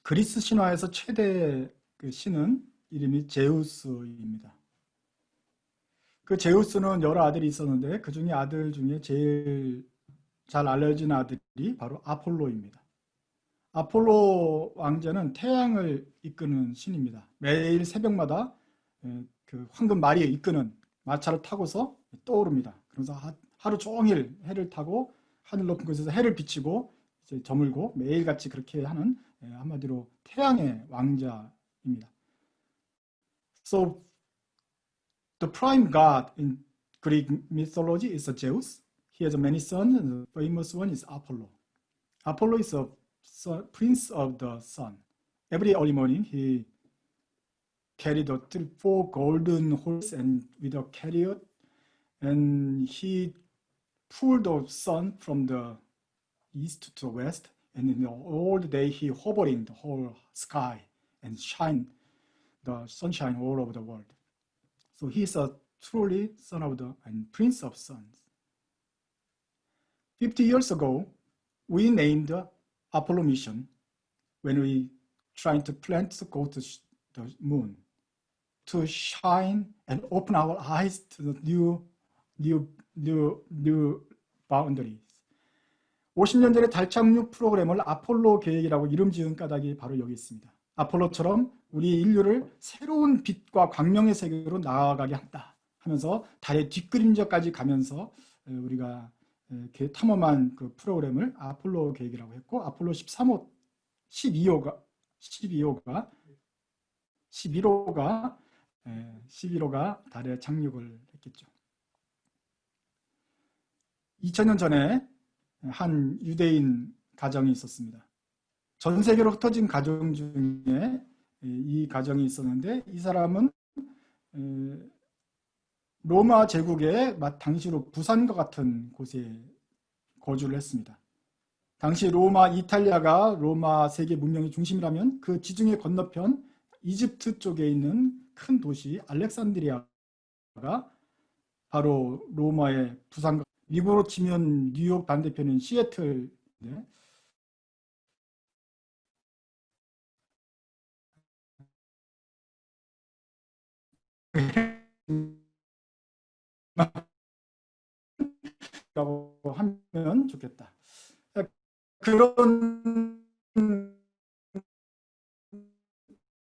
그리스 신화에서 최대 그 신은 이름이 제우스입니다. 그 제우스는 여러 아들이 있었는데 그 중에 아들 중에 제일 잘 알려진 아들이 바로 아폴로입니다. 아폴로 왕자는 태양을 이끄는 신입니다. 매일 새벽마다 그 황금 말이 이끄는 마차를 타고서 떠오릅니다. 그래서 하루 종일 해를 타고 하늘 높은 곳에서 해를 비치고 이제 저물고 매일같이 그렇게 하는 한마디로 태양의 왕자입니다. So the prime god in Greek mythology is Zeus. He has many sons. The famous one is Apollo. Apollo is a prince of the sun. Every early morning he carried four golden horses and with a chariot, and he pulled the sun from the east to the west, and in all the day he hovering the whole sky and shine the sunshine all over the world. So he is a truly son of the and prince of suns. 50 years ago, we named the Apollo mission when we trying to plan to go to the moon to shine and open our eyes to the new boundaries. 50년 전에 달 착륙 프로그램을 아폴로 계획이라고 이름 지은 까닭이 바로 여기 있습니다. 아폴로처럼 우리 인류를 새로운 빛과 광명의 세계로 나아가게 한다 하면서 달의 뒷그림자까지 가면서 우리가 탐험한 그 프로그램을 아폴로 계획이라고 했고, 아폴로 13호, 11호가 달에 착륙을 했겠죠. 2000년 전에 한 유대인 가정이 있었습니다. 전 세계로 흩어진 가정 중에 이 가정이 있었는데, 이 사람은 로마 제국의 당시로 부산과 같은 곳에 거주를 했습니다. 당시 로마, 이탈리아가 로마 세계 문명의 중심이라면 그 지중해 건너편 이집트 쪽에 있는 큰 도시 알렉산드리아가 바로 로마의 부산과, 미국으로 치면 뉴욕 반대편인 시애틀인데, 라고 하면 좋겠다. 그런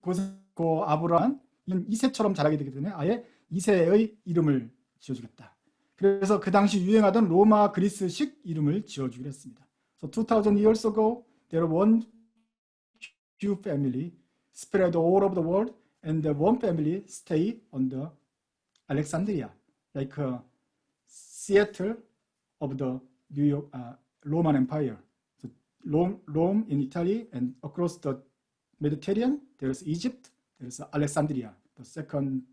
곳에 아브라함 이세처럼 자라게 되기 때문에 아예 이세의 이름을 지어주겠다. 그래서 그 당시 유행하던 로마 그리스식 이름을 지어주기로 했습니다. So 2000 years ago, there was one Jew family spread all over the world, and the one family stayed on the Alexandria, like Seattle of the New York Roman Empire. So Rome in Italy, and across the Mediterranean, there's Egypt, there's Alexandria, the second,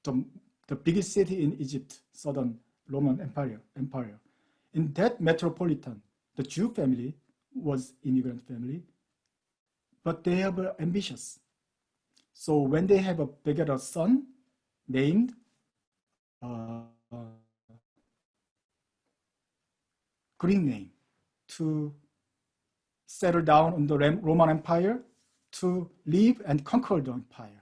the biggest city in Egypt, southern Roman Empire. In that metropolitan, the Jew family was immigrant family, but they are ambitious. So when they have they get a son named Greek name to settle down on the Roman Empire, to live and conquer the empire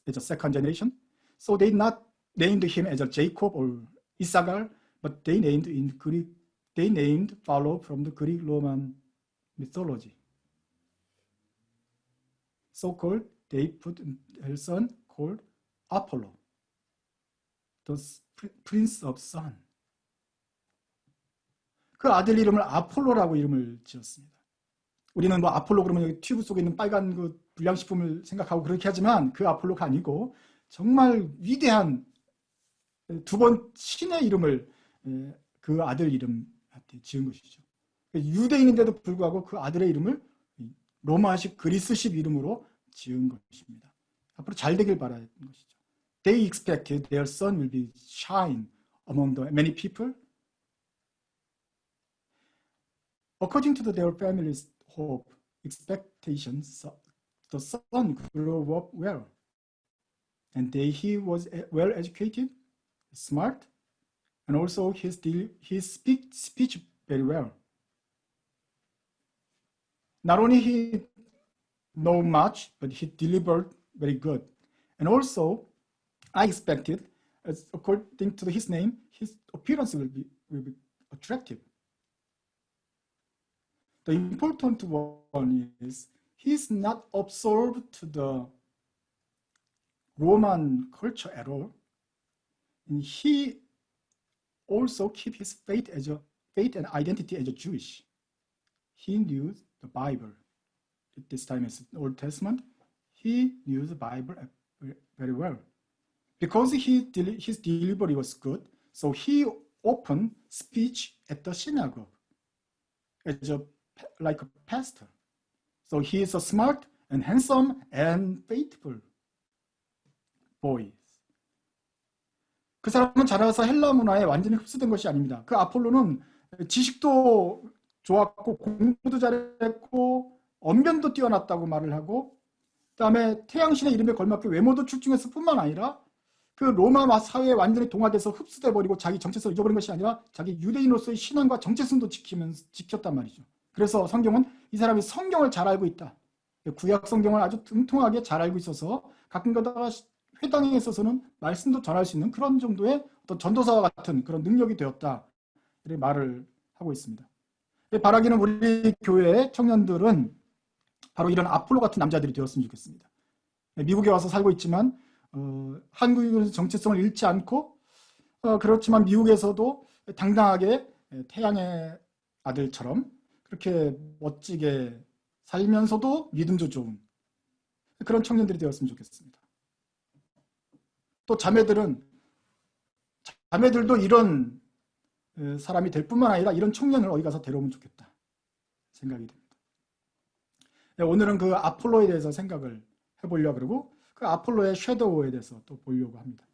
as a second generation. So they not named him as a Jacob or Issachar, but they named in Greek, they named follow from the Greek Roman mythology. So called, they put their son called Apollo, the prince of sun. 그 아들 이름을 아폴로라고 이름을 지었습니다. 우리는 뭐 아폴로 그러면 여기 튜브 속에 있는 빨간 그 불량식품을 생각하고 그렇게 하지만 그 아폴로가 아니고 정말 위대한 두 번 신의 이름을 그 아들 이름한테 지은 것이죠. 유대인인데도 불구하고 그 아들의 이름을 로마식 그리스식 이름으로 지은 것입니다. 앞으로 잘 되길 바라는 것이죠. They expected their son will be shine among the many people. According to their family's hope, expectations, the son grew up well, and he was well educated, smart, and also his speech very well. Not only he know much, but he delivered very good. And also, I expected, as according to his name, his appearance will be attractive. The important one is he's not absorbed to the Roman culture at all. And he also keep his faith and identity as a Jewish. He knew the Bible. At this time, it's the Old Testament. He knew the Bible very well. Because his delivery was good, so he opened speech at the synagogue as like a pastor. So he is a smart and handsome and faithful boy. 그 사람은 자라서 헬라 문화에 완전히 흡수된 것이 아닙니다. 그 아폴로는 지식도 좋았고 공부도 잘했고 언변도 뛰어났다고 말을 하고, 그다음에 태양신의 이름에 걸맞게 외모도 출중했을 뿐만 아니라 그 로마 사회에 완전히 동화돼서 흡수돼 버리고 자기 정체성을 잊어버린 것이 아니라 자기 유대인으로서의 신앙과 정체성도 지켰단 말이죠. 그래서 성경은 이 사람이 성경을 잘 알고 있다. 구약 성경을 아주 통통하게 잘 알고 있어서 가끔가다가 회당에 있어서는 말씀도 전할 수 있는 그런 정도의 어떤 전도사와 같은 그런 능력이 되었다. 이렇게 말을 하고 있습니다. 바라기는 우리 교회 청년들은 바로 이런 아폴로 같은 남자들이 되었으면 좋겠습니다. 미국에 와서 살고 있지만 한국에서 정체성을 잃지 않고 그렇지만 미국에서도 당당하게 태양의 아들처럼 그렇게 멋지게 살면서도 믿음도 좋은 그런 청년들이 되었으면 좋겠습니다. 또 자매들도 이런 사람이 될 뿐만 아니라 이런 청년을 어디 가서 데려오면 좋겠다 생각이 됩니다. 오늘은 그 아폴로에 대해서 생각을 해보려고 그러고 그 아폴로의 섀도우에 대해서 또 보려고 합니다.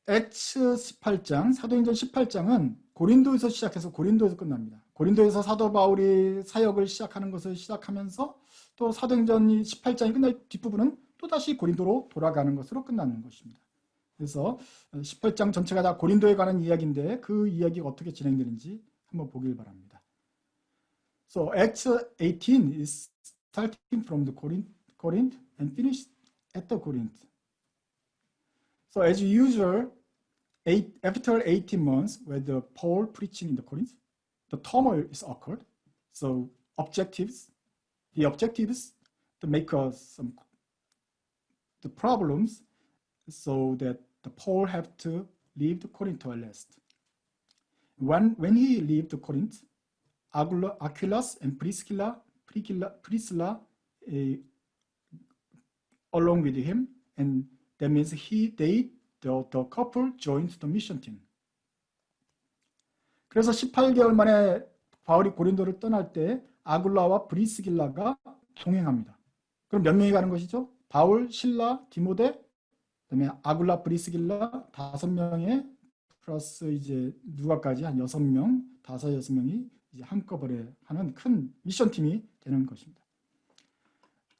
액츠 18장, 사도행전 18장은 고린도에서 시작해서 고린도에서 끝납니다. 고린도에서 사도 바울이 사역을 시작하는 것을 시작하면서 또 사도행전 18장이 끝날 뒷부분은 또다시 고린도로 돌아가는 것으로 끝나는 것입니다. 그래서 18장 전체가 다 고린도에 관한 이야기인데 그 이야기가 어떻게 진행되는지 한번 보길 바랍니다. So Acts 18 is starting from the Corinth and finished at the Corinth. So as usual, after 18 months with Paul preaching in the Corinth, the turmoil is occurred. So the objectives to make the problems so that the Paul have to leave the Corinth at last. When he left the Corinth, Aquilus and Priscilla along with him, and that means the couple joined the mission team. 그래서 18개월 만에 바울이 고린도를 떠날 때 아굴라와 브리스길라가 동행합니다. 그럼 몇 명이 가는 것이죠? 바울, 실라, 디모데, 그다음에 아굴라, 브리스길라 5명에 플러스 이제 누가까지 한 6명, 5-6명이 이제 한꺼번에 하는 큰 미션 팀이 되는 것입니다.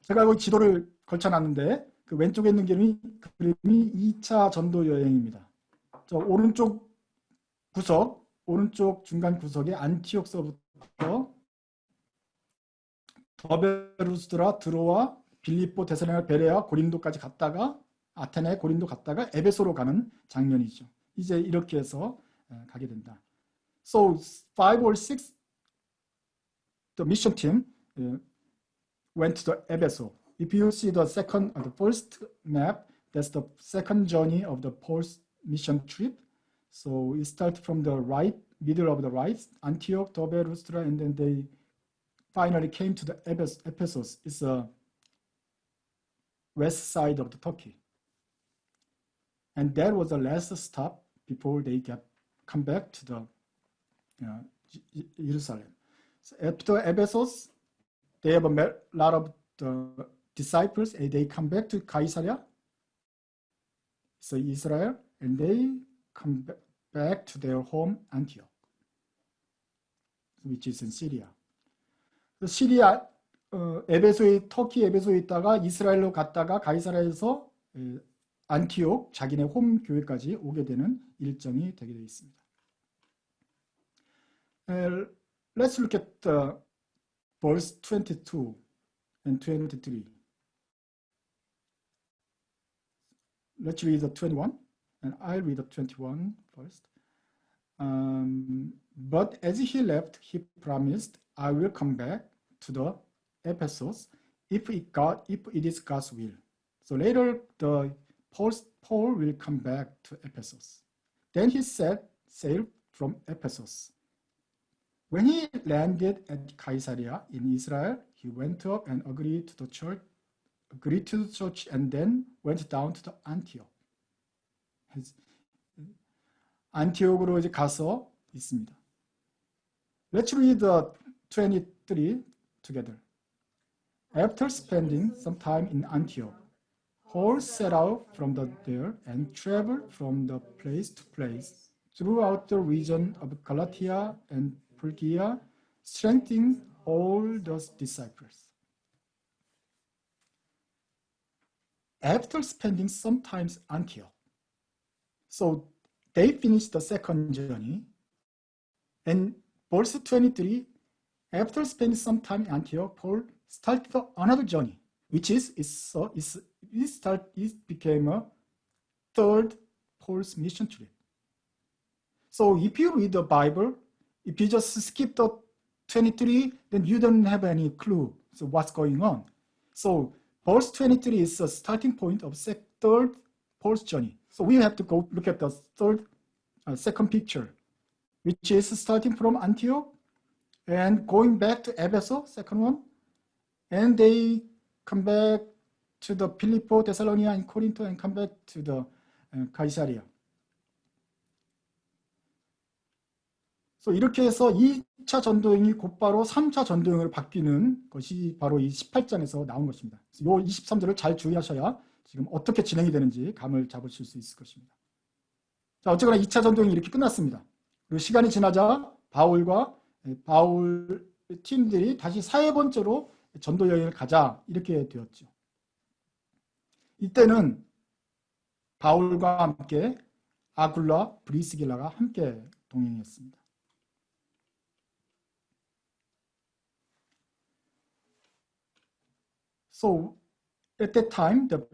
제가 여기 지도를 걸쳐놨는데 그 왼쪽에 있는 그림이 2차 전도 여행입니다. 저 오른쪽 중간 구석에 안티옥서부터 더베루스드라, 드로아, 빌립보, 데살로니가, 베레아, 고린도까지 갔다가 아테네, 고린도 갔다가 에베소로 가는 장면이죠. 이제 이렇게 해서 가게 된다. So 5 or 6 the mission team went to the Ebeso. If you see the first map, that's the second journey of the Paul's mission trip. So it starts from the right, middle of the right, Antioch, Derbe, Lystra, and then they finally came to the Ephesus. It's a west side of the Turkey. And that was the last stop before they come back to the Jerusalem. So after Ephesus, they have a lot of the disciples, and they come back to Caesarea, so Israel, and they come back to their home Antioch, which is in Syria. 시리아 터키 에베소에 있다가 이스라엘로 갔다가 가이사랴에서 안티옥 자기네 홈 교회까지 오게 되는 일정이 되게 되어 있습니다. Let's look at verse 22 and 23. Let's read the 21, and I'll read the 21 first. But as he left, he promised, I will come back to the Ephesus if it is God's will. So later, Paul will come back to Ephesus. Then he sailed from Ephesus. When he landed at Caesarea in Israel, he went up and agreed to the church, and then went down to the Antioch. 안티옥으로 이제 가서 있습니다. Let's read the 23 together. After spending some time in Antioch, Paul set out from there and traveled from the place to place throughout the region of Galatia and Phrygia, strengthening all those disciples. After spending some time in Antioch, so they finished the second journey, and verse 23, after spending some time in Antioch, Paul started another journey, which became a third Paul's mission trip. So if you read the Bible, if you just skip the 23, then you don't have any clue so what's going on. So verse 23 is the starting point of third Paul's journey. So we have to go look at the second picture, which is starting from Antioch and going back to Ephesus, second one, and they come back to the Philippo, Thessalonica, and Corinth, and come back to the Caesarea. So 이렇게 해서 2차 전도행이 곧바로 3차 전도행으로 바뀌는 것이 바로 이 18장에서 나온 것입니다. 이 23절을 잘 주의하셔야 지금 어떻게 진행이 되는지 감을 잡으실 수 있을 것입니다. 자, 어쨌거나 2차 전도행이 이렇게 끝났습니다. 그리고 시간이 지나자 바울과 바울 팀들이 다시 4번째로 전도 여행을 가자 이렇게 되었죠. 이때는 바울과 함께 아굴라, 브리스길라가 함께 동행했습니다. So at that time, the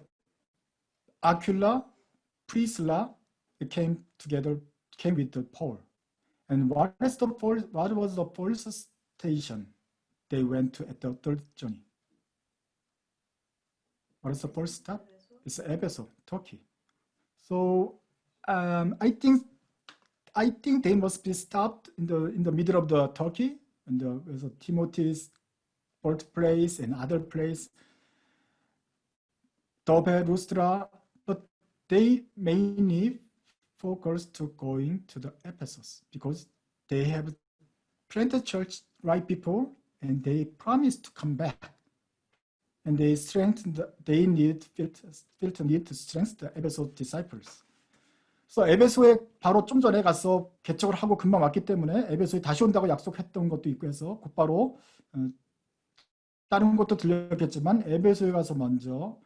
Aquila, Priscilla came with the Paul. And what was the first station they went to at the third journey? What is the first stop? It's Ephesus, Turkey. So I think they must be stopped in the middle of the Turkey, and the Timothy's birthplace and other place, Derbe, Lystra, but they mainly focused to going to the Ephesus because they have planted church right before, and they promised to come back, and they felt the need to strengthen the Ephesus disciples. So 에베소에 바로 좀 전에 가서 개척을 하고 금방 왔기 때문에 에베소에 다시 온다고 약속했던 것도 있고 해서 곧바로 다른 것도 들렸겠지만 에베소에 가서 먼저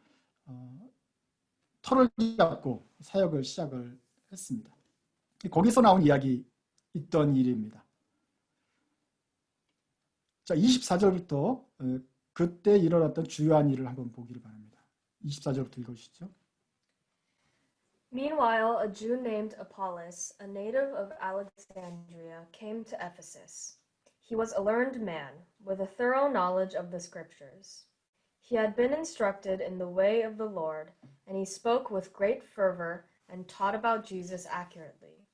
터를 잡고 사역을 시작을 했습니다. 거기서 나온 이야기 있던 일입니다. 자, 24절부터 그때 일어났던 주요한 일을 한번 보기를 바랍니다. 24절부터 읽어주시죠. Meanwhile, a Jew named Apollos, a native of Alexandria, came to Ephesus. He was a learned man, with a thorough knowledge of the Scriptures. He had been instructed in the way of the Lord, and he spoke with great fervor and taught about Jesus accurately,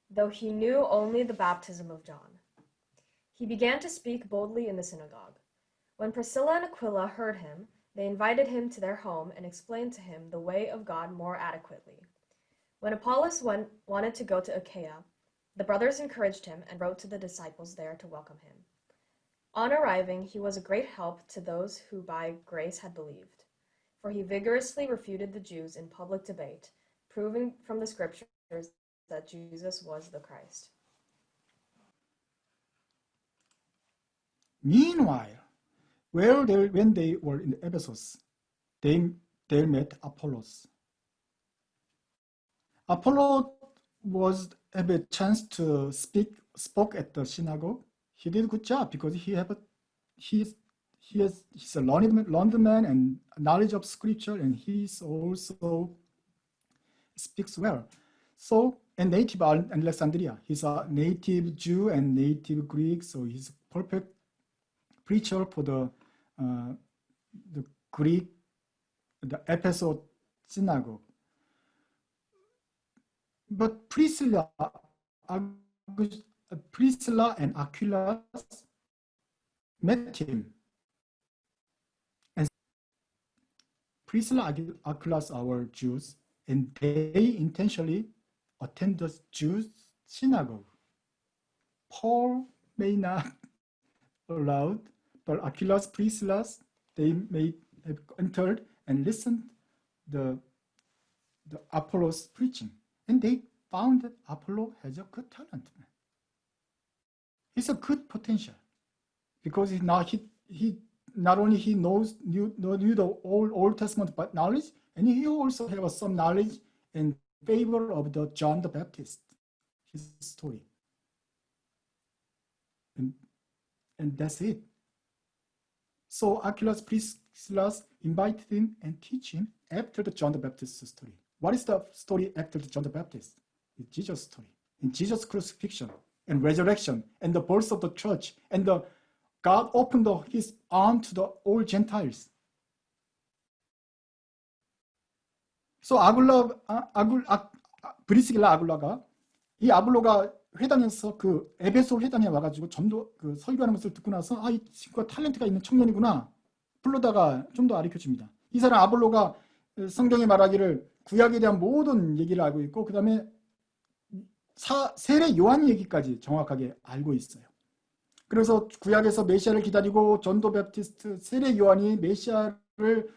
though he knew only the baptism of John. He began to speak boldly in the synagogue. When Priscilla and Aquila heard him, they invited him to their home and explained to him the way of God more adequately. When Apollos wanted to go to Achaia, the brothers encouraged him and wrote to the disciples there to welcome him. On arriving, he was a great help to those who by grace had believed, for he vigorously refuted the Jews in public debate, proving from the Scriptures that Jesus was the Christ. Meanwhile, when they were in Ephesus, they met Apollos. Apollo had a chance to spoke at the synagogue. He did a good job because he had he's a learned man and knowledge of scripture, and he's also speaks well. So, and native Alexandria, he's a native Jew and native Greek, so he's a perfect preacher for the Greek, the Ephesus synagogue. But Priscilla and Aquila met him. And Priscilla and Aquila are Jews, and they intentionally attend the Jews' synagogue. Paul may not allowed, but Aquilus, Priscilla, they may have entered and listened the Apollos preaching, and they found that Apollo has a good talent. He's a good potential because he not only he knew the Old Testament but knowledge, and he also has some knowledge in favor of the John the Baptist, his story. And that's it. So Aquilus, Priscilla invited him and teach him after the John the Baptist story. What is the story after the John the Baptist? It's Jesus' story. In Jesus' crucifixion and resurrection and the birth of the church, and God opened his arm to the all Gentiles. So 브리스길라 아굴라가 이 아볼로가 회당에서 그 에베소 회당에 와가지고 전도 그 설교하는 것을 듣고 나서 이 친구가 탤런트가 있는 청년이구나 불러다가 좀 더 가르쳐 줍니다. 이 사람 아볼로가 성경에 말하기를 구약에 대한 모든 얘기를 알고 있고 그 다음에 세례 요한 얘기까지 정확하게 알고 있어요. 그래서 구약에서 메시아를 기다리고 전도 베프티스트 세례 요한이 메시아를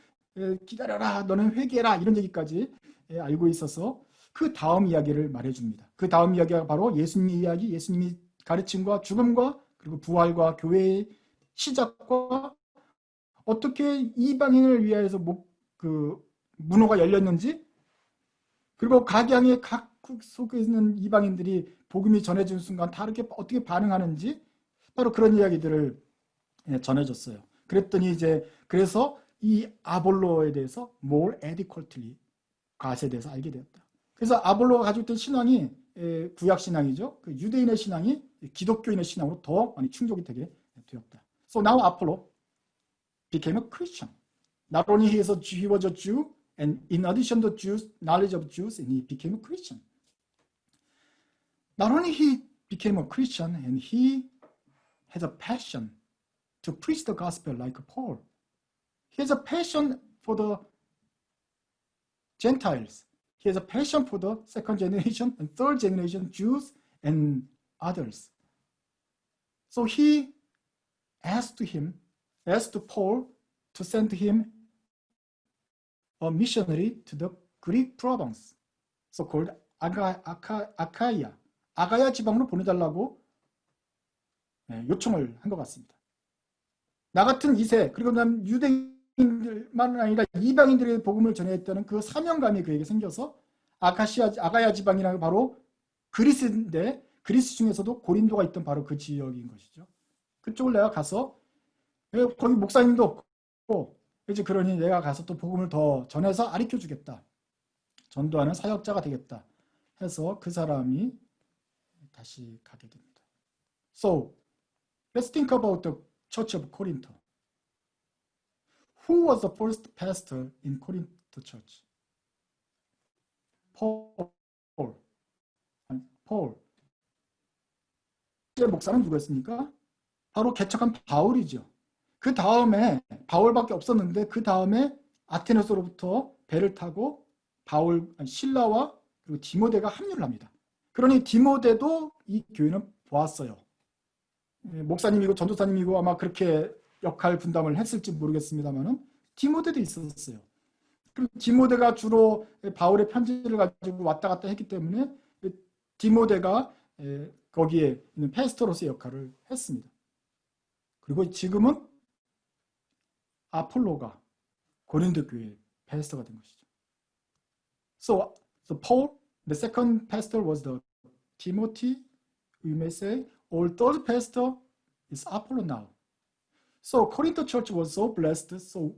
기다려라 너는 회개해라 이런 얘기까지 알고 있어서 그 다음 이야기를 말해줍니다. 그 다음 이야기가 바로 예수님의 이야기, 예수님이 가르침과 죽음과 그리고 부활과 교회의 시작과 어떻게 이방인을 위하여서 그 문호가 열렸는지, 그리고 각양의 각국 속에 있는 이방인들이 복음이 전해지는 순간 다르게 어떻게 반응하는지 바로 그런 이야기들을 전해줬어요. 그랬더니 그래서 이 아볼로에 대해서 more adequately 가세에 대해서 알게 되었다. 그래서 아볼로가 가지고 있던 신앙이 구약 신앙이죠. 그 유대인의 신앙이 기독교인의 신앙으로 더 많이 충족이 되게 되었다. So now Apollo became a Christian. Not only he was a Jew, and in addition to Jews, knowledge of Jews, and he became a Christian. Not only he became a Christian, and he has a passion to preach the gospel like Paul. He has a passion for the Gentiles. He has a passion for the second generation and third generation Jews and others. So he asked Paul to send him a missionary to the Greek province, so-called Achaia. 아가야 지방으로 보내달라고 요청을 한 것 같습니다. 나 같은 2세, 그리고 난 유대인들만 아니라 이방인들의 복음을 전했다는 그 사명감이 그에게 생겨서 아가야 지방이라는 바로 그리스인데, 그리스 중에서도 고린도가 있던 바로 그 지역인 것이죠. 그쪽을 내가 가서, 거기 목사님도 없고, 이제 그러니 내가 가서 또 복음을 더 전해서 가르쳐 주겠다. 전도하는 사역자가 되겠다. 해서 그 사람이 다시 가게 됩니다. So, let's think about the Church of Corinth. Who was the first pastor in Corinth church? Paul. 목사는 누구였습니까? 바로 개척한 바울이죠. 그 다음에 바울밖에 없었는데 그 다음에 아테네스로부터 배를 타고 신라와 그리고 디모데가 합류를 합니다. 그러니 디모데도 이 교회는 보았어요. 목사님이고 전도사님이고 아마 그렇게 역할 분담을 했을지 모르겠습니다만은 디모데도 있었어요. 그리고 디모데가 주로 바울의 편지를 가지고 왔다 갔다 했기 때문에 디모데가 거기에 있는 패스터로서의 역할을 했습니다. 그리고 지금은 아폴로가 고린도 교회의 패스터가 된 것이죠. So Paul, the second pastor was the Timothy, we may say, or third pastor is Apollo now. So Corinth church was so blessed who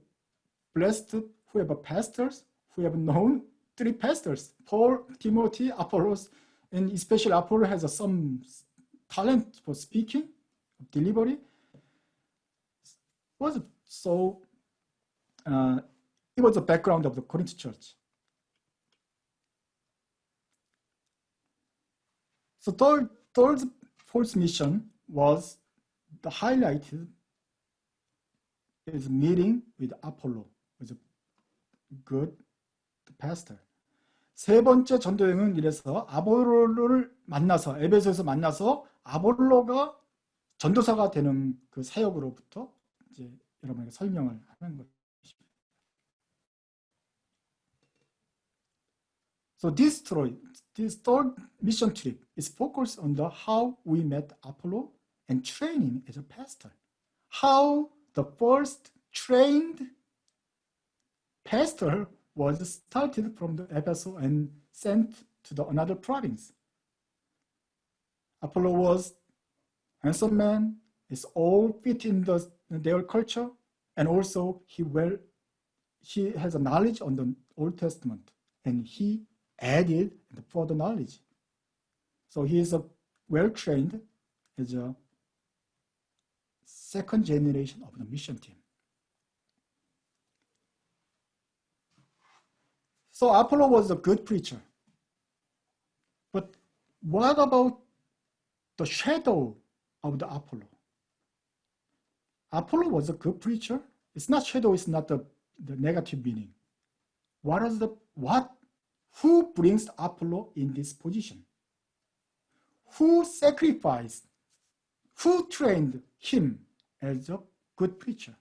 have pastors, who have known 3 pastors, Paul, Timothy, Apollos, and especially Apollos has some talent for speaking, delivery. It was the background of the Corinth church. So third Paul's mission was the highlighted is meeting with Apollo, was a good pastor. 세 번째 전도여행은 이래서 아볼로를 만나서 에베소에서 만나서 아볼로가 전도사가 되는 그 사역으로부터 이제 여러분에게 설명을 하는 것입니다. So this third mission trip is focused on the how we met Apollo and training as a pastor. How the first trained pastor was started from the Ephesus and sent to the another province. Apollo was a handsome man, is all fit in their culture, and also he has a knowledge on the Old Testament, and he added the further knowledge. So he is a well-trained as a second generation of the mission team. So Apollo was a good preacher. But what about the shadow of the Apollo? Apollo was a good preacher. It's not shadow, it's not the negative meaning. Who brings Apollo in this position? Who sacrificed? Who trained him as a good preacher?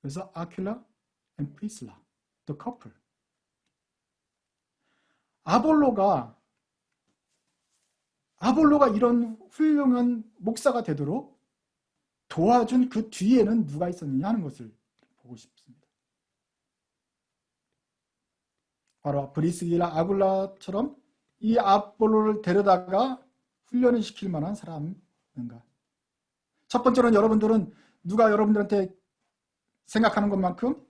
It was Aquila and Priscilla, the couple. 아볼로가 이런 훌륭한 목사가 되도록 도와준 그 뒤에는 누가 있었느냐 하는 것을 보고 싶습니다. 바로 브리스길라 아굴라처럼 이 아볼로를 데려다가 훈련을 시킬 만한 사람인가? 첫 번째로는 여러분들은 누가 여러분들한테 생각하는 것만큼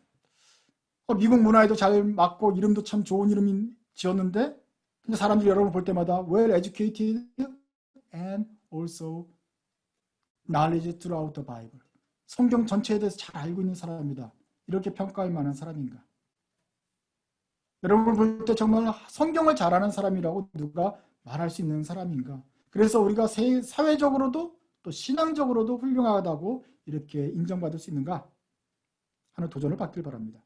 미국 문화에도 잘 맞고 이름도 참 좋은 이름이 지었는데 근데 사람들이 여러분 볼 때마다 well educated and also knowledge throughout the Bible. 성경 전체에 대해서 잘 알고 있는 사람이다. 이렇게 평가할 만한 사람인가? 여러분 볼 때 정말 성경을 잘 아는 사람이라고 누가 말할 수 있는 사람인가? 그래서 우리가 사회적으로도 또 신앙적으로도 훌륭하다고 이렇게 인정받을 수 있는가 하는 도전을 받길 바랍니다.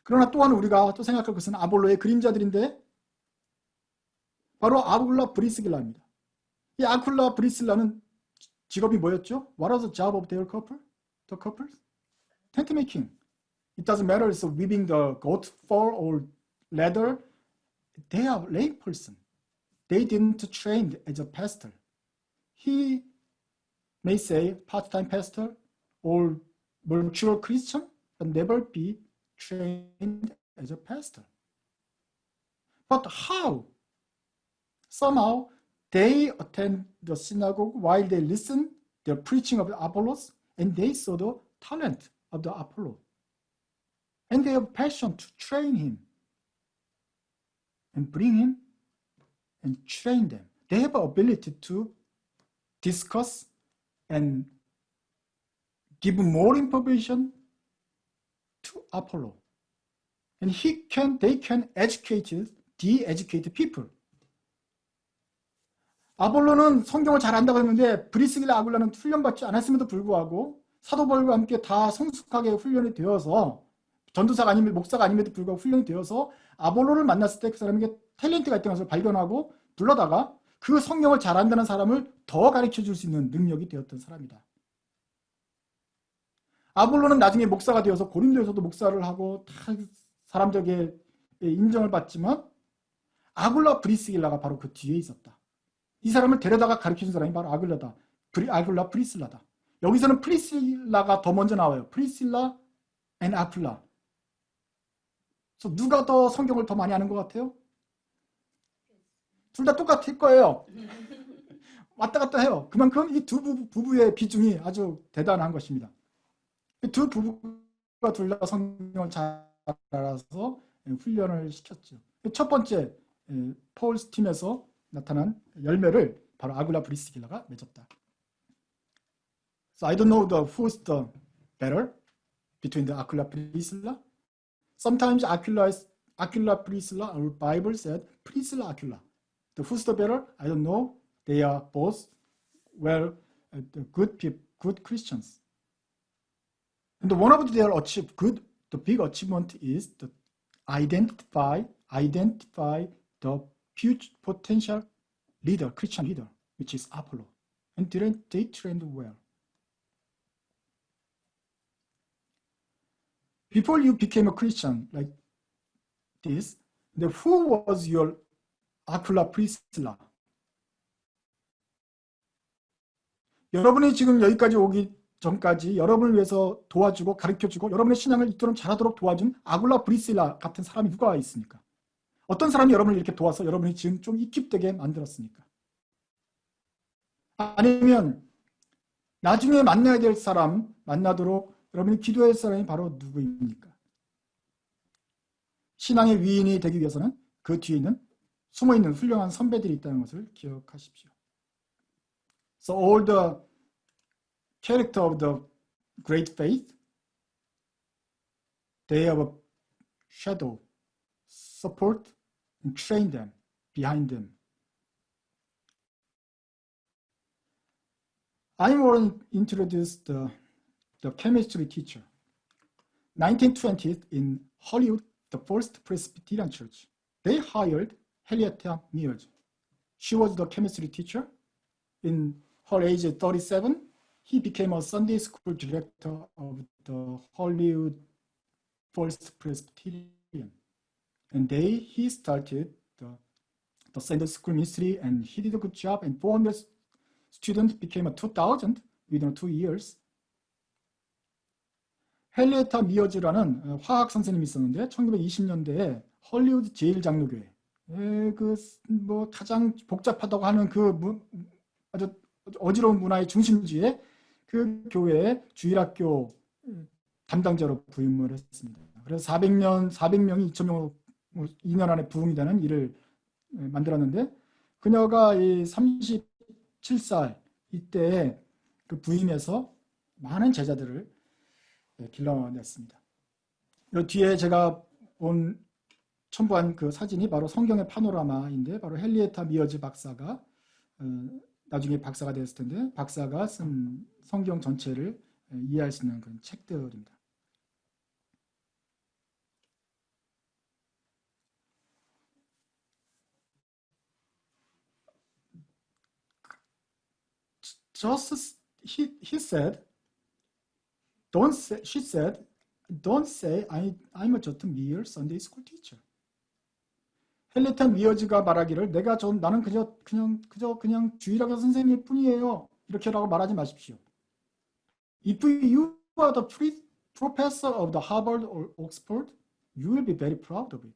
그러나 또한 우리가 또 생각할 것은 아볼로의 그림자들인데 바로 아굴라 브리스길라입니다. 이 아굴라 브리스길라는 직업이 뭐였죠? What was the job of their couple? The couples? Tent making. It doesn't matter if it's weaving the goat fur or leather. They are lay person. They didn't train as a pastor. He may say part-time pastor or mature Christian, but never be trained as a pastor. But how? Somehow they attend the synagogue while they listen the preaching of Apollos, and they saw the talent of the Apollo. And they have passion to train him and bring him and train them. They have ability to discuss and give more information to Apollo. And they can educate the educated people. 아볼로는 성경을 잘 안다고 했는데 브리스길라 아굴라는 훈련받지 않았음에도 불구하고 사도 바울과 함께 다 성숙하게 훈련이 되어서 전도사가 아니면 목사가 아님에도 불구하고 훈련이 되어서 아볼로를 만났을 때 그 사람에게 탤런트가 있다는 것을 발견하고 불러다가 그 성경을 잘 안다는 사람을 더 가르쳐 줄 수 있는 능력이 되었던 사람이다. 아볼로는 나중에 목사가 되어서 고린도에서도 목사를 하고 다 사람들에게 인정을 받지만 아굴라 브리스길라가 바로 그 뒤에 있었다. 이 사람을 데려다가 가르쳐준 사람이 바로 아굴라 프리실라다. 여기서는 프리실라가 더 먼저 나와요. 프리실라 and 아굴라. 그래서 누가 더 성경을 더 많이 아는 것 같아요? 둘 다 똑같을 거예요. 왔다 갔다 해요. 그만큼 이 두 부부의 비중이 아주 대단한 것입니다. 두 부부가 둘 다 성경을 잘 알아서 훈련을 시켰죠. 첫 번째 폴스 팀에서 나타난 열매를 바로 아굴라 브리스길라가 맺었다. So I don't know who's the better between the Aquila Priscilla. Sometimes Aquila Priscilla, or Bible said Priscilla Aquila. The who's the better? I don't know. They are both the good people, good Christians. And one of their the big achievement is to identify the future potential leader, Christian leader, which is Apollo. And they trained well. Before you became a Christian like this, who was your Aquila Priscilla? 여러분이 지금 여기까지 오기 전까지 여러분을 위해서 도와주고 가르쳐주고 여러분의 신앙을 이토록 잘하도록 도와준 아굴라 브리실라 같은 사람이 누가 있습니까? 어떤 사람이 여러분을 이렇게 도와서 여러분이 지금 좀 익숙되게 만들었습니까? 아니면 나중에 만나야 될 사람 만나도록 여러분이 기도할 사람이 바로 누구입니까? 신앙의 위인이 되기 위해서는 그 뒤에는 숨어있는 훌륭한 선배들이 있다는 것을 기억하십시오. So all the character of the great faith, they have a shadow, support, and train them behind them. I want to introduce the chemistry teacher. 1920s in Hollywood, the first Presbyterian church. They hired Henrietta Mears. She was the chemistry teacher. In her age 37, he became a Sunday school director of the Hollywood First Presbyterian. And he started the Sunday school ministry, and he did a good job, and 400 students became 2,000 within 2 years. 헨리에타 미어즈라는 화학 선생님이 있었는데 1920년대에 헐리우드 제1장로교회 뭐 가장 복잡하다고 하는 아주 어지러운 문화의 중심지에 그 교회의 주일학교 담당자로 부임을 했습니다. 그래서 400명이 2,000명으로 2년 안에 부흥이 되는 일을 만들었는데 그녀가 이 37살 이때에 그 부임해서 많은 제자들을 길러냈습니다. 이 뒤에 제가 첨부한 그 사진이 바로 성경의 파노라마인데 바로 헨리에타 미어즈 박사가 나중에 박사가 됐을 텐데 박사가 쓴 성경 전체를 이해할 수 있는 그런 책들입니다. She said, she said, don't say I'm just a mere Sunday school teacher. 헨리에타 미어즈가 말하기를 나는 그냥 주일학교 선생님일 뿐이에요. 이렇게라고 말하지 마십시오. If you are the professor of the Harvard or Oxford, you will be very proud of it.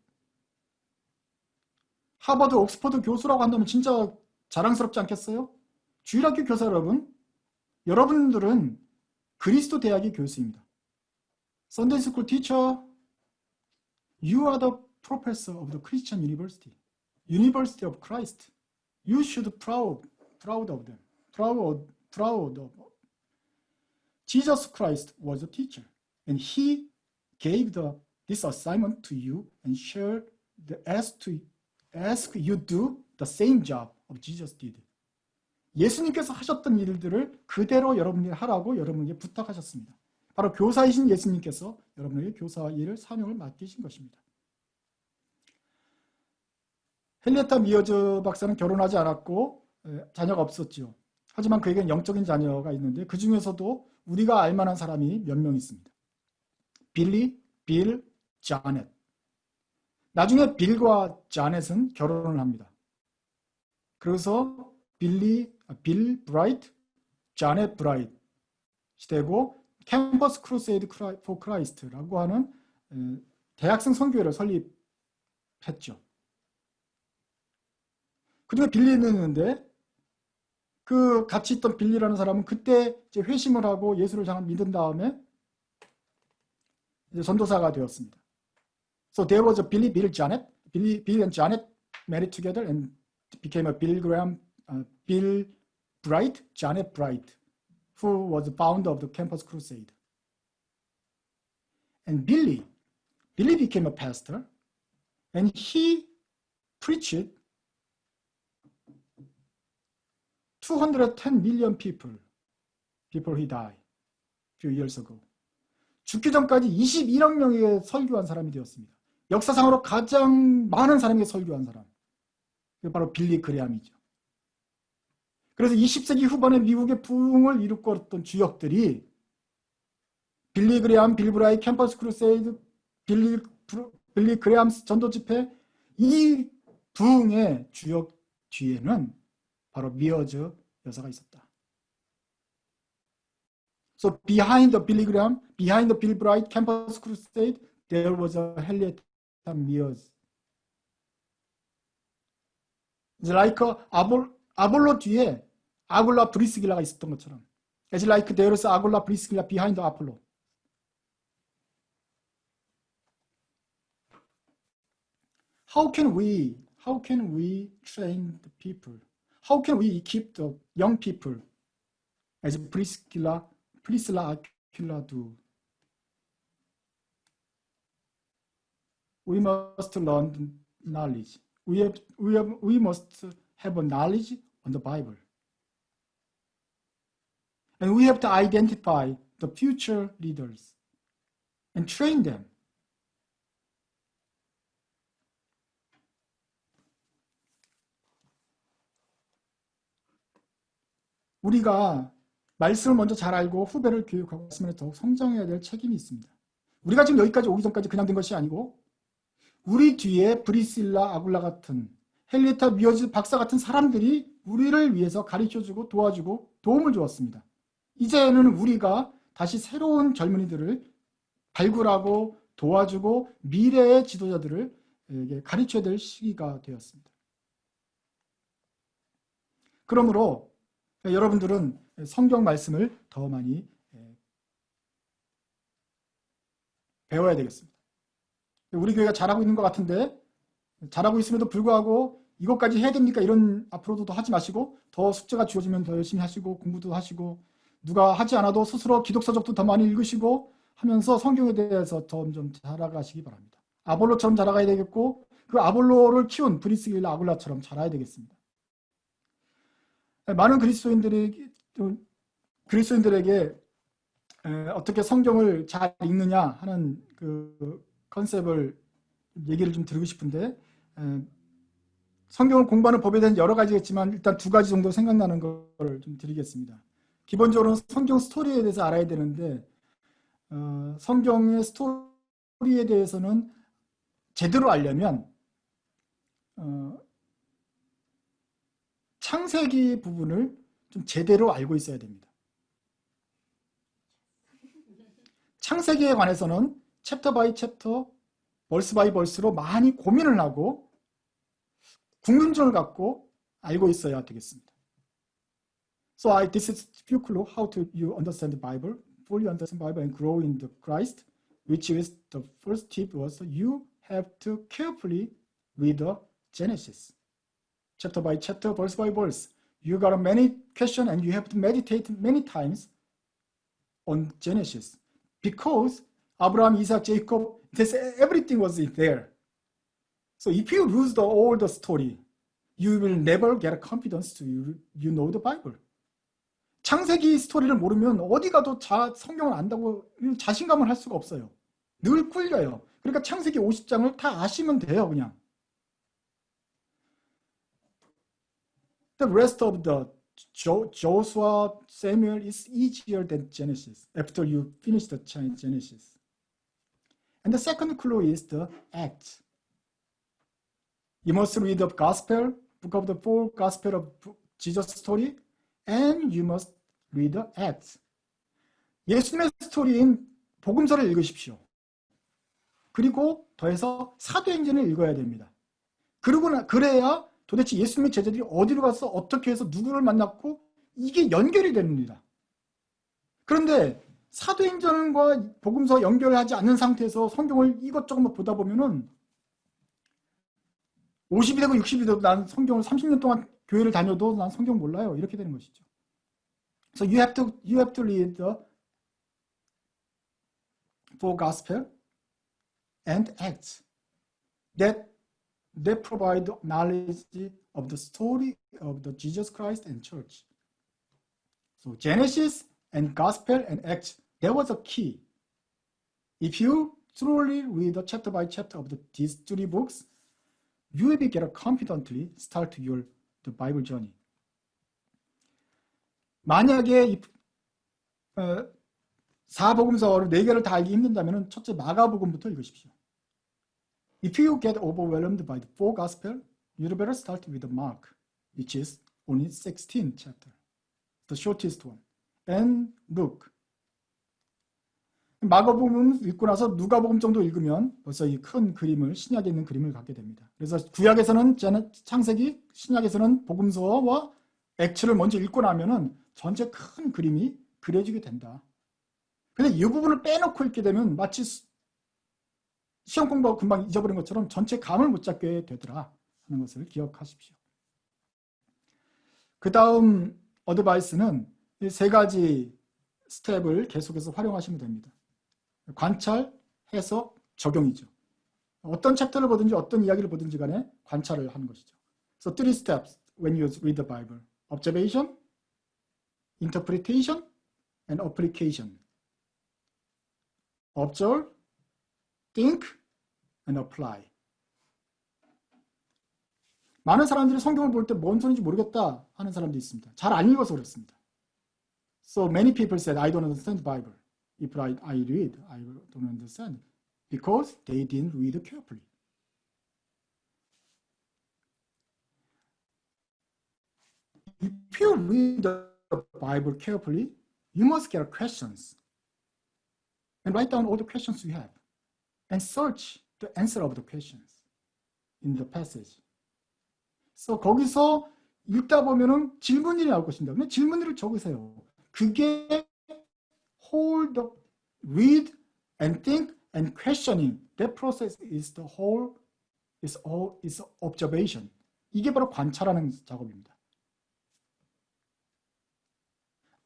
하버드, 옥스퍼드 교수라고 한다면 진짜 자랑스럽지 않겠어요? 주일학교 교사 여러분들은 그리스도 대학의 교수입니다. Sunday school teacher, you are the professor of the Christian University, University of Christ. You should proud of them. Proud of. Jesus Christ was a teacher, and he gave this assignment to you and ask you do the same job of Jesus did. 예수님께서 하셨던 일들을 그대로 여러분이 하라고 여러분에게 부탁하셨습니다. 바로 교사이신 예수님께서 여러분에게 교사 일을 사명을 맡기신 것입니다. 헨리에타 미어즈 박사는 결혼하지 않았고 자녀가 없었죠. 하지만 그에게는 영적인 자녀가 있는데 그 중에서도 우리가 알만한 사람이 몇 명 있습니다. 빌리, 빌, 자넷. 나중에 빌과 자넷은 결혼을 합니다. 그래서 빌 브라이트, 자넷 브라이트 되고 캠퍼스 크루세이드 포 크라이스트라고 하는 대학생 선교회를 설립했죠. 그중에 빌리는 있는데 그 같이 있던 빌리라는 사람은 그때 이제 회심을 하고 예수를 잘 믿은 다음에 이제 전도사가 되었습니다. So there was a Bill Janet. Bill and Janet married together and became a Bill Bright, Janet Bright, who was the founder of the Campus Crusade. And Billy became a pastor, and he preached 210 million people before he died a few years ago. 죽기 전까지 21억 명에게 설교한 사람이 되었습니다. 역사상으로 가장 많은 사람에게 설교한 사람. 그게 바로 빌리 그레함이죠. 그래서 20세기 후반에 미국의 부흥을 이끌었던 주역들이 빌리 그레함, 빌 브라이, 캠퍼스 크루세이드, 빌리 그레함 전도 집회, 이 부흥의 주역 뒤에는 바로 미어즈 여사가 있었다. So behind the Billy Graham, behind the Bill Bright Campus Crusade, there was a Henrietta Mears. It's like 아볼로 뒤에 아굴라 브리스길라가 있었던 것처럼. It's like there is 아굴라 브리스길라 behind the Apollo. How can we train the people? How can we keep the young people as Priscilla Aquila do? We must learn knowledge. We must have a knowledge on the Bible. And we have to identify the future leaders and train them. 우리가 말씀을 먼저 잘 알고 후배를 교육하고 있으면 더욱 성장해야 될 책임이 있습니다. 우리가 지금 여기까지 오기 전까지 그냥 된 것이 아니고 우리 뒤에 브리실라 아굴라 같은 헨리에타 미어즈 박사 같은 사람들이 우리를 위해서 가르쳐주고 도와주고 도움을 주었습니다. 이제는 우리가 다시 새로운 젊은이들을 발굴하고 도와주고 미래의 지도자들을 가르쳐야 될 시기가 되었습니다. 그러므로 여러분들은 성경 말씀을 더 많이 배워야 되겠습니다. 우리 교회가 잘하고 있는 것 같은데 잘하고 있음에도 불구하고 이것까지 해야 됩니까? 이런 앞으로도 더 하지 마시고 더 숙제가 주어지면 더 열심히 하시고 공부도 하시고 누가 하지 않아도 스스로 기독서적도 더 많이 읽으시고 하면서 성경에 대해서 점점 자라가시기 바랍니다. 아볼로처럼 자라가야 되겠고 그 아볼로를 키운 브리스길라 아굴라처럼 자라야 되겠습니다. 많은 그리스도인들에게 어떻게 성경을 잘 읽느냐 하는 그 컨셉을 얘기를 좀 드리고 싶은데 성경을 공부하는 법에 대한 여러 가지가 있지만 일단 두 가지 정도 생각나는 거를 좀 드리겠습니다. 기본적으로 성경 스토리에 대해서 알아야 되는데 성경의 스토리에 대해서는 제대로 알려면 창세기 부분을 좀 제대로 알고 있어야 됩니다. 창세기에 관해서는 챕터 바이 챕터, 벌스 바이 벌스로 많이 고민을 하고 궁금증을 갖고 알고 있어야 되겠습니다. So this is few clue how to you understand the Bible, fully understand the Bible and grow in the Christ, which is the first tip was you have to carefully read the Genesis. Chapter by chapter, verse by verse. You got many questions and you have to meditate many times on Genesis. Because Abraham, Isaac, Jacob, everything was there. So if you lose all the story, you will never get confidence to you know the Bible. 창세기 스토리를 모르면 어디 가도 성경을 안다고 자신감을 할 수가 없어요. 늘 꿀려요. 그러니까 창세기 50장을 다 아시면 돼요, 그냥. The rest of the Joshua, Samuel is easier than Genesis after you finish the Genesis. And the second clue is the Acts. You must read the Gospel, book of the full Gospel of Jesus story, and you must read the Acts. 예수님의 스토리인 복음서를 읽으십시오. 그리고 더해서 사도행전을 읽어야 됩니다. 그래야 도대체 예수님의 제자들이 어디로 가서 어떻게 해서 누구를 만났고 이게 연결이 됩니다. 그런데 사도행전과 복음서 연결하지 않는 상태에서 성경을 이것저것 보다 보면은 50이 되고 60이 돼도 난 성경을 30년 동안 교회를 다녀도 난 성경 몰라요. 이렇게 되는 것이죠. So you have to read the four gospel and Acts that provide knowledge of the story of the Jesus Christ and church. So Genesis and Gospel and Acts, that was a key. If you truly read the chapter by chapter of these three books, you will be able to confidently start the Bible journey. 만약에 사복음서를 4개를 다 알기 힘든다면 첫째 마가복음부터 읽으십시오. If you get overwhelmed by the four gospel, you'd better start with the Mark, which is only 16 chapter, the shortest one, and Luke. 마가복음 읽고 나서 누가복음 정도 읽으면 벌써 이 큰 그림을, 신약에 있는 그림을 갖게 됩니다. 그래서 구약에서는 창세기, 신약에서는 복음서와 액츠를 먼저 읽고 나면은 전체 큰 그림이 그려지게 된다. 근데 이 부분을 빼놓고 읽게 되면 마치 시험 공부하고 금방 잊어버린 것처럼 전체 감을 못 잡게 되더라 하는 것을 기억하십시오. 그 다음 어드바이스는 이 3가지 스텝을 계속해서 활용하시면 됩니다. 관찰, 해석, 적용이죠. 어떤 챕터를 보든지 어떤 이야기를 보든지 간에 관찰을 하는 것이죠. So 3 steps when you read the Bible. Observation, interpretation, and application. Observe, think, and apply. 많은 사람들이 성경을 볼 때 뭔 소리인지 모르겠다 하는 사람도 있습니다. 잘 안 읽어서 그렇습니다. So many people said, I don't understand the Bible. If I read, I don't understand. Because they didn't read carefully. If you read the Bible carefully, you must get questions. And write down all the questions you have. And search the answer of the questions in the passage. So 거기서 읽다 보면은 질문일이 나올 것입니다. 근데 질문일을 적으세요. 그게 hold, read, and think, and questioning. That process is the whole, is observation. 이게 바로 관찰하는 작업입니다.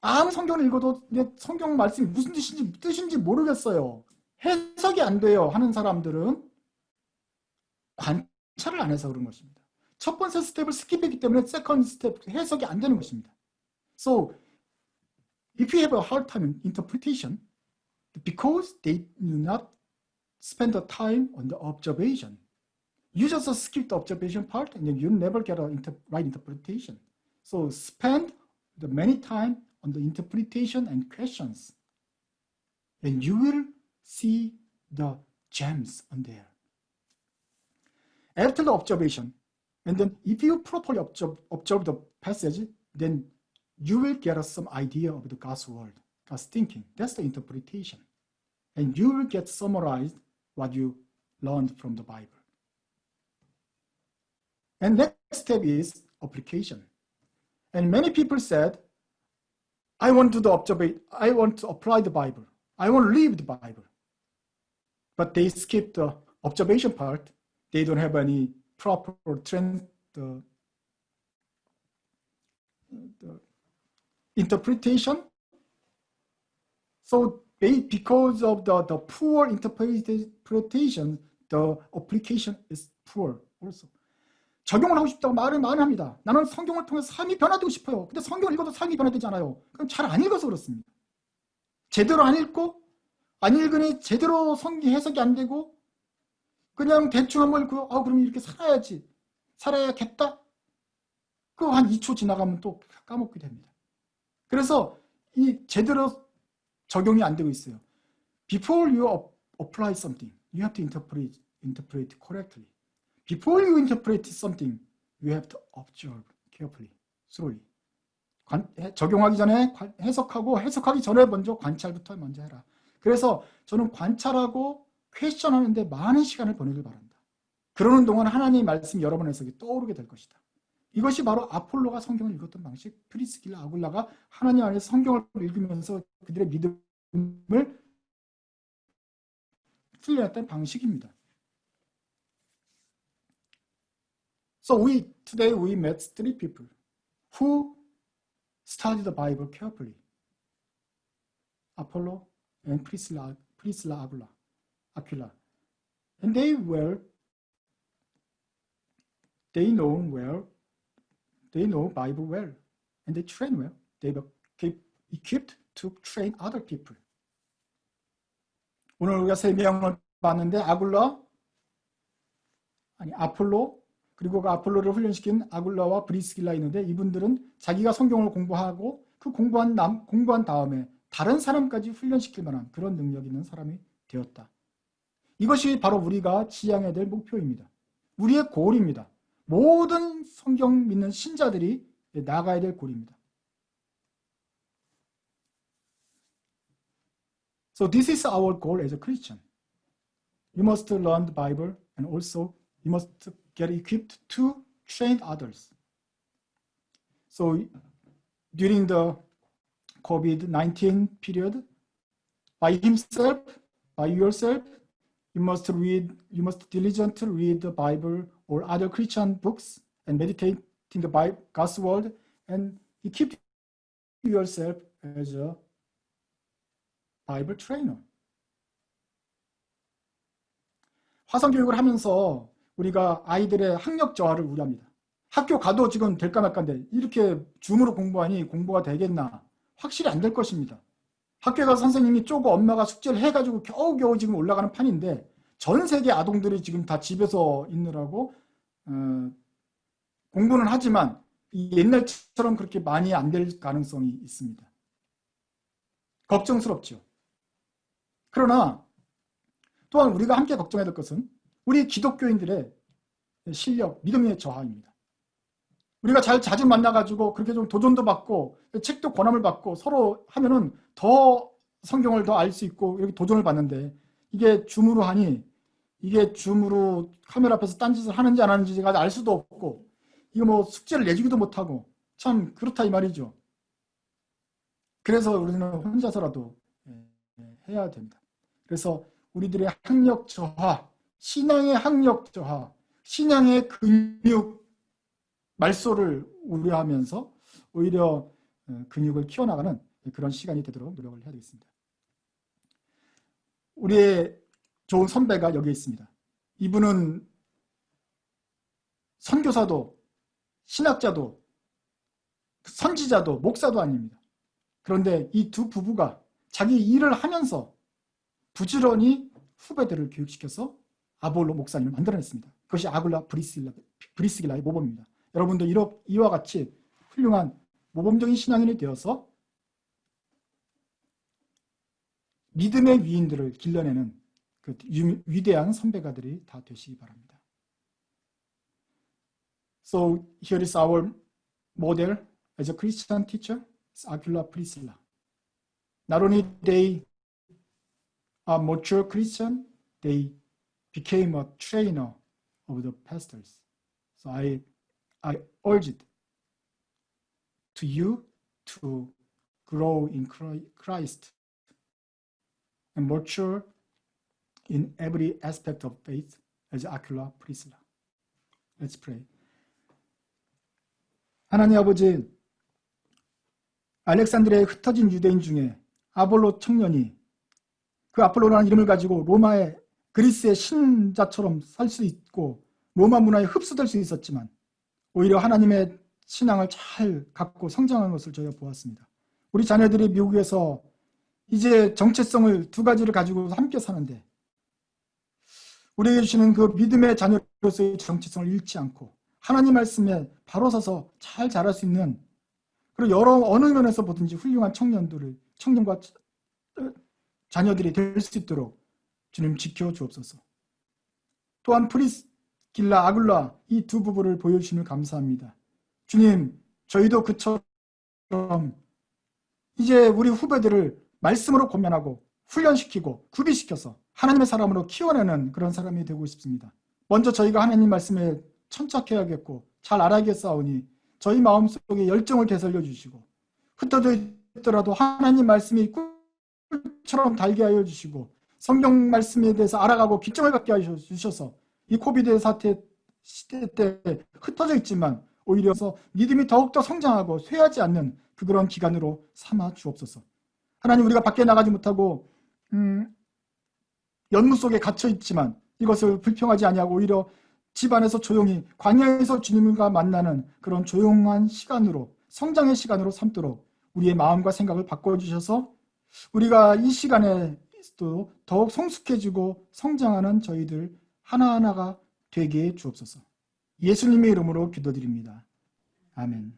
아무 성경을 읽어도 성경 말씀이 무슨 뜻인지 모르겠어요. 해석이 안 돼요 하는 사람들은 관찰을 안 해서 그런 것입니다. 첫 번째 스텝을 스킵했기 때문에 세컨드 스텝 해석이 안 되는 것입니다. So, if you have a hard time in interpretation, because they do not spend the time on the observation, you just skip the observation part and then you never get a right interpretation. So, spend the many time on the interpretation and questions, and you will see the gems on there. After the observation, and then if you properly observe the passage, then you will get some idea of the God's word, God's thinking. That's the interpretation. And you will get summarized what you learned from the Bible. And next step is application. And many people said, I want to apply the Bible. I want to live the Bible. But they skip the observation part. They don't have any proper the interpretation. So because of the poor interpretation, the application is poor also. 적용을 하고 싶다고 말을 많이 합니다. 나는 성경을 통해서 삶이 변화되고 싶어요. 근데 성경을 읽어도 삶이 변화되지 않아요. 그럼 잘 안 읽어서 그렇습니다. 제대로 안 읽고 안 읽으니 제대로 성경 해석이 안 되고 그냥 대충 한번 읽고 그럼 이렇게 살아야지. 살아야겠다. 그 한 2초 지나가면 또 까먹게 됩니다. 그래서 이 제대로 적용이 안 되고 있어요. Before you apply something, you have to interpret correctly. Before you interpret something, you have to observe carefully, slowly. 적용하기 전에 해석하고 해석하기 전에 먼저 관찰부터 먼저 해라. 그래서 저는 관찰하고 퀘스천하는데 많은 시간을 보내길 바랍니다. 그러는 동안 하나님의 말씀이 여러분 해석이 떠오르게 될 것이다. 이것이 바로 아폴로가 성경을 읽었던 방식, 프리스길라, 아굴라가 하나님 안에서 성경을 읽으면서 그들의 믿음을 훈련했던 방식입니다. So today we met three people who studied the Bible carefully. Apollo and Priscilla Aquila. And they know Bible well, and they train well. They were equipped to train other people. 오늘 우리가 세 명을 봤는데 아폴로, 그리고 그 아폴로를 훈련시킨 아굴라와 브리스길라 있는데 이분들은 자기가 성경을 공부하고 그 공부한 다음에 다른 사람까지 훈련시킬 만한 그런 능력 있는 사람이 되었다. 이것이 바로 우리가 지향해야 될 목표입니다. 우리의 골입니다. 모든 성경 믿는 신자들이 나가야 될 골입니다. So this is our goal as a Christian. You must learn the Bible and also you must get equipped to train others. So during the COVID-19 period, by yourself, you must diligently read the Bible or other Christian books and meditate in the God's word and equip yourself as a Bible trainer. 화성교육을 하면서 우리가 아이들의 학력 저하를 우려합니다. 학교 가도 지금 될까 말까인데 이렇게 줌으로 공부하니 공부가 되겠나? 확실히 안 될 것입니다. 학교에 가서 선생님이 쪼고 엄마가 숙제를 해가지고 겨우겨우 지금 올라가는 판인데 전 세계 아동들이 지금 다 집에서 있느라고 공부는 하지만 옛날처럼 그렇게 많이 안 될 가능성이 있습니다. 걱정스럽죠. 그러나 또한 우리가 함께 걱정해야 될 것은 우리 기독교인들의 실력, 믿음의 저하입니다. 우리가 자주 만나가지고 그렇게 좀 도전도 받고 책도 권함을 받고 서로 하면은 더 성경을 더 알 수 있고 이렇게 도전을 받는데 이게 줌으로 하니 이게 줌으로 카메라 앞에서 딴짓을 하는지 안 하는지가 알 수도 없고 이거 뭐 숙제를 내주기도 못하고 참 그렇다 이 말이죠. 그래서 우리는 혼자서라도 해야 됩니다. 그래서 우리들의 학력 저하, 신앙의 학력 저하, 신앙의 근육 말소를 우려하면서 오히려 근육을 키워나가는 그런 시간이 되도록 노력을 해야 되겠습니다. 우리의 좋은 선배가 여기 있습니다. 이분은 선교사도 신학자도 선지자도 목사도 아닙니다. 그런데 이 두 부부가 자기 일을 하면서 부지런히 후배들을 교육시켜서 아볼로 목사님을 만들어냈습니다. 그것이 아굴라 브리스길라의 모범입니다. 여러분도 이와 같이 훌륭한 모범적인 신앙인이 되어서 믿음의 위인들을 길러내는 그 위대한 선배가들이 다 되시기 바랍니다. So here is our model as a Christian teacher, it's Aquila Priscilla. Not only they are mature Christian, they became a trainer of the pastors. So I urge it to you to grow in Christ and mature in every aspect of faith as Aquila Priscilla. Let's pray. 하나님 아버지, 알렉산드리아에 흩어진 유대인 중에 아볼로 청년이 그 아폴로라는 이름을 가지고 로마의 그리스의 신자처럼 살 수 있고 로마 문화에 흡수될 수 있었지만 오히려 하나님의 신앙을 잘 갖고 성장한 것을 저희가 보았습니다. 우리 자녀들이 미국에서 이제 정체성을 두 가지를 가지고 함께 사는데 우리에게 주시는 그 믿음의 자녀로서의 정체성을 잃지 않고 하나님 말씀에 바로 서서 잘 자랄 수 있는 그리고 어느 면에서 보든지 훌륭한 청년과 자녀들이 될 수 있도록 주님 지켜주옵소서. 또한 프리스길라, 아굴라 이 두 부부를 보여주시면 감사합니다. 주님, 저희도 그처럼 이제 우리 후배들을 말씀으로 권면하고 훈련시키고 구비시켜서 하나님의 사람으로 키워내는 그런 사람이 되고 싶습니다. 먼저 저희가 하나님 말씀에 천착해야겠고 잘 알아야겠사오니 저희 마음속에 열정을 되살려 주시고 흩어져 있더라도 하나님 말씀이 꿀처럼 달게 하여 주시고 성경 말씀에 대해서 알아가고 기점을 갖게 하여 주셔서 이 코비드 사태 시대 때 흩어져 있지만 오히려 믿음이 더욱더 성장하고 쇠하지 않는 그런 기간으로 삼아 주옵소서. 하나님, 우리가 밖에 나가지 못하고 연무 속에 갇혀 있지만 이것을 불평하지 아니하고 오히려 집안에서 조용히 광야에서 주님과 만나는 그런 조용한 시간으로, 성장의 시간으로 삼도록 우리의 마음과 생각을 바꿔주셔서 우리가 이 시간에 또 더욱 성숙해지고 성장하는 저희들 하나하나가 되게 해 주옵소서. 예수님의 이름으로 기도드립니다. 아멘.